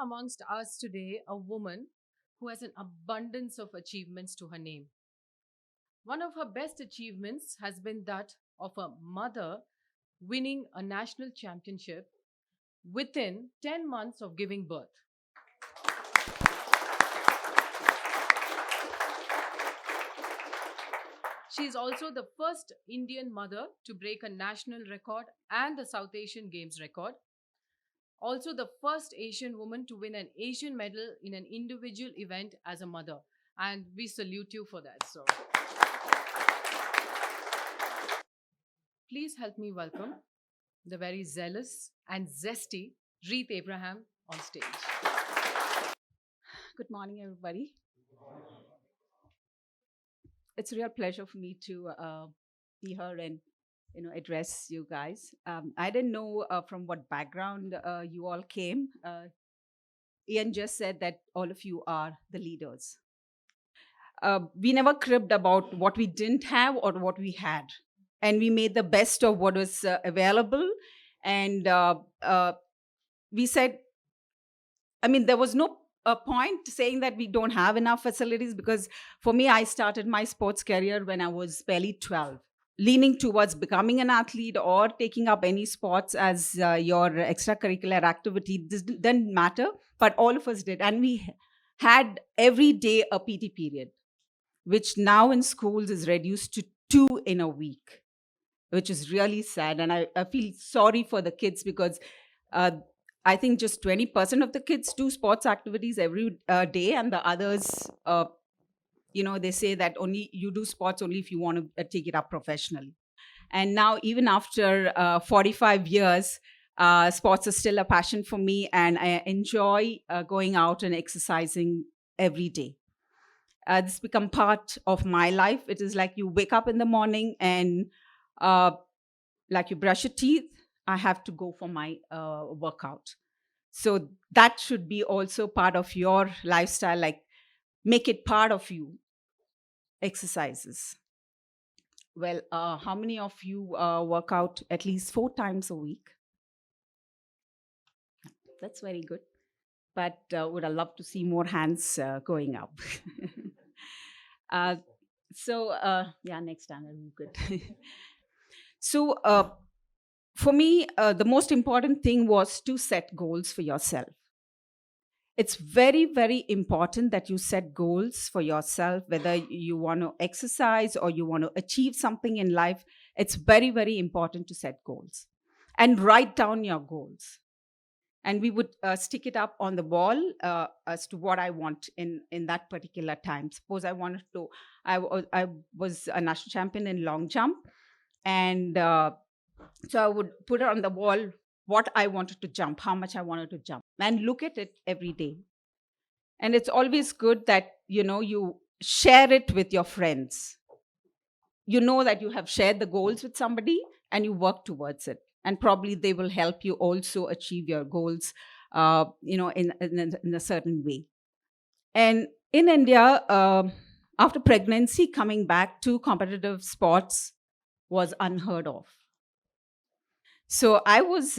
amongst us today a woman who has an abundance of achievements to her name. One of her best achievements has been that of a mother winning a national championship within 10 months of giving birth. She is also the first Indian mother to break a national record and the South Asian Games record. Also, the first Asian woman to win an Asian medal in an individual event as a mother. And we salute you for that. So, please help me welcome the very zealous and zesty Reeth Abraham on stage. Good morning, everybody. It's a real pleasure for me to be here and address you guys. I didn't know from what background you all came. Ian just said that all of you are the leaders. We never cribbed about what we didn't have or what we had, and we made the best of what was available. And we said, there was no point saying that we don't have enough facilities, because for me, I started my sports career when I was barely 12. Leaning towards becoming an athlete or taking up any sports as your extracurricular activity, this didn't matter, but all of us did. And we had every day a PT period, which now in schools is reduced to 2 in a week, which is really sad. And I feel sorry for the kids, because I think just 20% of the kids do sports activities every day, and the others, they say that only you do sports only if you want to take it up professionally. And now, even after 45 years, sports is still a passion for me, and I enjoy going out and exercising every day. This become part of my life. It is like you wake up in the morning and like you brush your teeth, I have to go for my workout. So that should be also part of your lifestyle, like make it part of you, exercises. Well, how many of you work out at least 4 times a week? That's very good. But would I love to see more hands going up. Next time will be good. So for me, the most important thing was to set goals for yourself. It's very, very important that you set goals for yourself, whether you want to exercise or you want to achieve something in life. It's very, very important to set goals and write down your goals. And we would stick it up on the wall as to what I want in that particular time. Suppose I wanted to, I was a national champion in long jump. And so I would put it on the wall what I wanted to jump, how much I wanted to jump, and look at it every day. And it's always good that, you share it with your friends. You know that you have shared the goals with somebody and you work towards it. And probably they will help you also achieve your goals, in a certain way. And in India, after pregnancy, coming back to competitive sports was unheard of. So I was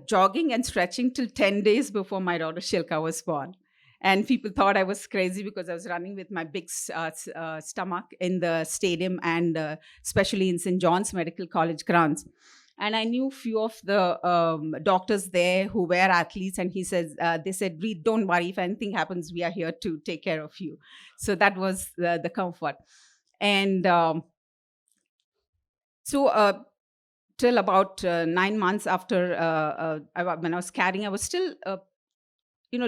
jogging and stretching till 10 days before my daughter Shilka was born. And people thought I was crazy because I was running with my big stomach in the stadium, and especially in St. John's Medical College grounds. And I knew few of the doctors there who were athletes, and they said, Reeth, don't worry, if anything happens, we are here to take care of you. So that was the comfort. And till about 9 months after when I was carrying, I was still,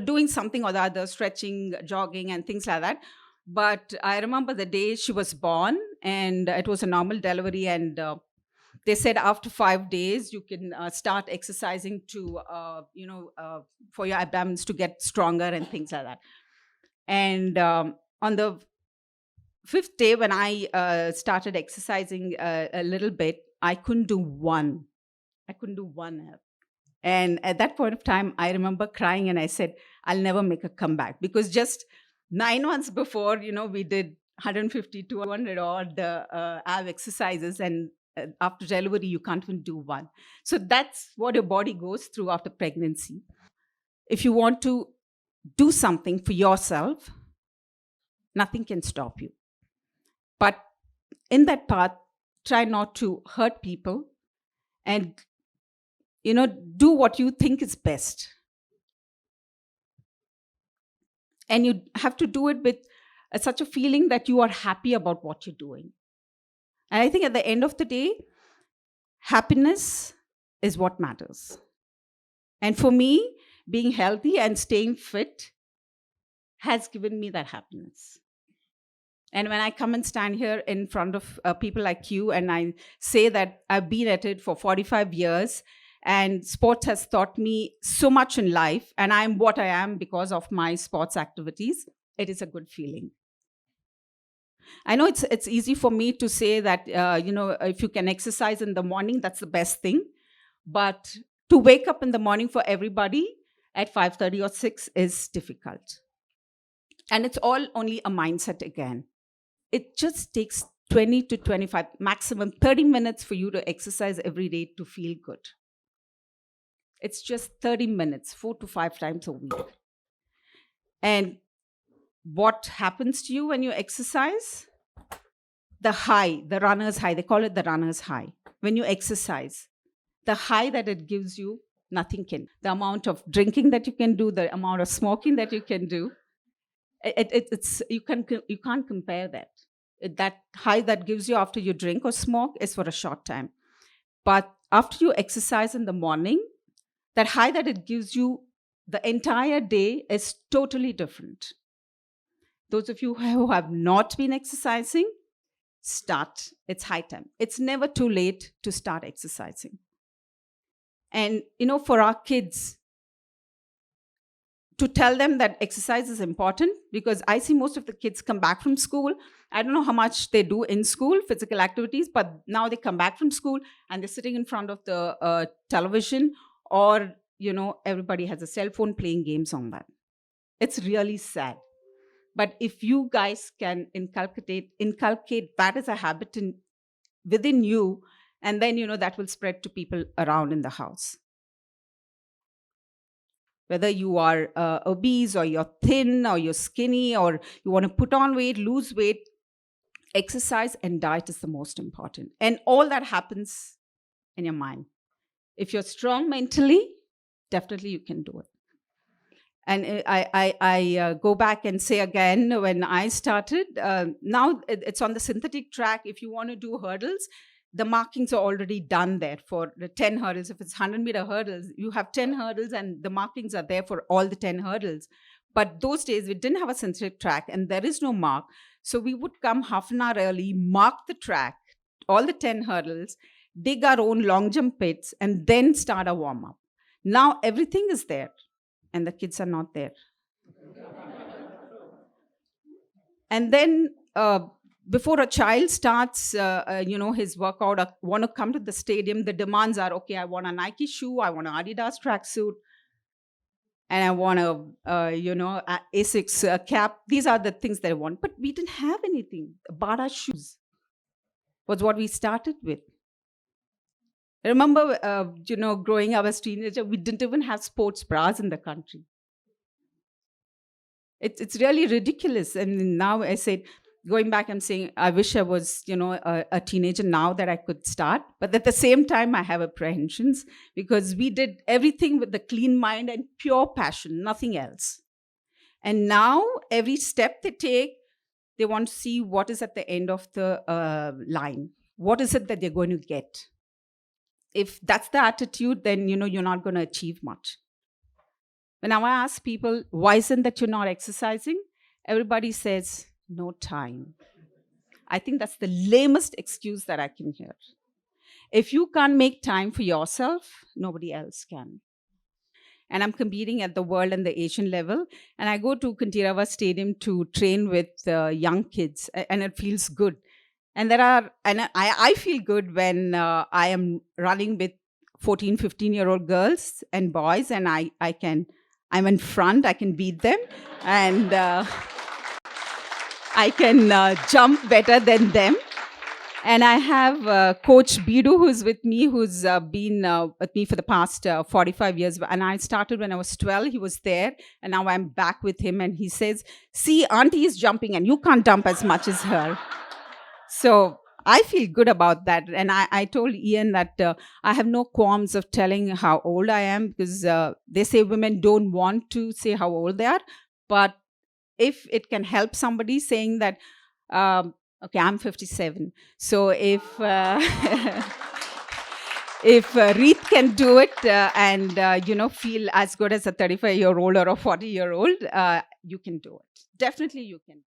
doing something or the other, stretching, jogging, and things like that. But I remember the day she was born, and it was a normal delivery, and they said after 5 days you can start exercising to, for your abdomens to get stronger and things like that. And on the 5th day, when I started exercising a little bit, I couldn't do one. And at that point of time, I remember crying, and I said, I'll never make a comeback, because just 9 months before, we did 150, 200 odd ab exercises, and after delivery, you can't even do one. So that's what your body goes through after pregnancy. if you want to do something for yourself, nothing can stop you. But in that path, try not to hurt people and, do what you think is best. And you have to do it with such a feeling that you are happy about what you're doing. And I think at the end of the day, happiness is what matters. And for me, being healthy and staying fit has given me that happiness. And when I come and stand here in front of people like you, and I say that I've been at it for 45 years, and sports has taught me so much in life, and I'm what I am because of my sports activities, it is a good feeling. I know it's easy for me to say that, if you can exercise in the morning, that's the best thing. But to wake up in the morning for everybody at 5:30 or 6 is difficult. And it's all only a mindset again. It just takes 20 to 25, maximum 30 minutes for you to exercise every day to feel good. It's just 30 minutes, 4 to 5 times a week. And what happens to you when you exercise? The high, the runner's high, they call it the runner's high. When you exercise, the high that it gives you, nothing can. The amount of drinking that you can do, the amount of smoking that you can do, you can't compare that. That high that gives you after you drink or smoke is for a short time. But after you exercise in the morning, that high that it gives you the entire day is totally different. Those of you who have not been exercising, start. It's high time. It's never too late to start exercising. And, for our kids, to tell them that exercise is important, because I see most of the kids come back from school. I don't know how much they do in school, physical activities, but now they come back from school and they're sitting in front of the television, or, everybody has a cell phone playing games on that. It's really sad. But if you guys can inculcate that as a habit within you, and then, that will spread to people around in the house. Whether you are obese, or you're thin, or you're skinny, or you want to put on weight, lose weight, exercise and diet is the most important. And all that happens in your mind. If you're strong mentally, definitely you can do it. And I go back and say again, when I started, now it's on the synthetic track. If you want to do hurdles, the markings are already done there for the 10 hurdles. If it's 100-meter hurdles, you have 10 hurdles and the markings are there for all the 10 hurdles. But those days, we didn't have a synthetic track and there is no mark. So we would come half an hour early, mark the track, all the 10 hurdles, dig our own long jump pits, and then start a warm-up. Now everything is there and the kids are not there. And then before a child starts, his workout, or want to come to the stadium, the demands are, okay, I want a Nike shoe, I want an Adidas tracksuit, and I want a Asics cap. These are the things that I want. But we didn't have anything. Bata shoes was what we started with. I remember, growing up as a teenager, we didn't even have sports bras in the country. It's really ridiculous. And now I said, going back, I'm saying, I wish I was, a teenager now that I could start. But at the same time, I have apprehensions because we did everything with the clean mind and pure passion, nothing else. And now every step they take, they want to see what is at the end of the line. What is it that they're going to get? If that's the attitude, then, you're not going to achieve much. When I ask people, why isn't that you're not exercising? Everybody says, no time. I think that's the lamest excuse that I can hear. If you can't make time for yourself, nobody else can. And I'm competing at the world and the Asian level. And I go to Kantirava Stadium to train with young kids, and it feels good. And I feel good when I am running with 14, 15-year-old girls and boys, and I'm in front, I can beat them, and I can jump better than them. And I have Coach Bidu, who's with me, who's been with me for the past 45 years. And I started when I was 12. He was there. And now I'm back with him. And he says, see, auntie is jumping and you can't jump as much as her. So I feel good about that. And I told Ian that I have no qualms of telling how old I am, because they say women don't want to say how old they are. But if it can help somebody saying that, okay, I'm 57. So if if Reeth can do it and feel as good as a 35-year-old or a 40-year-old, you can do it. Definitely, you can.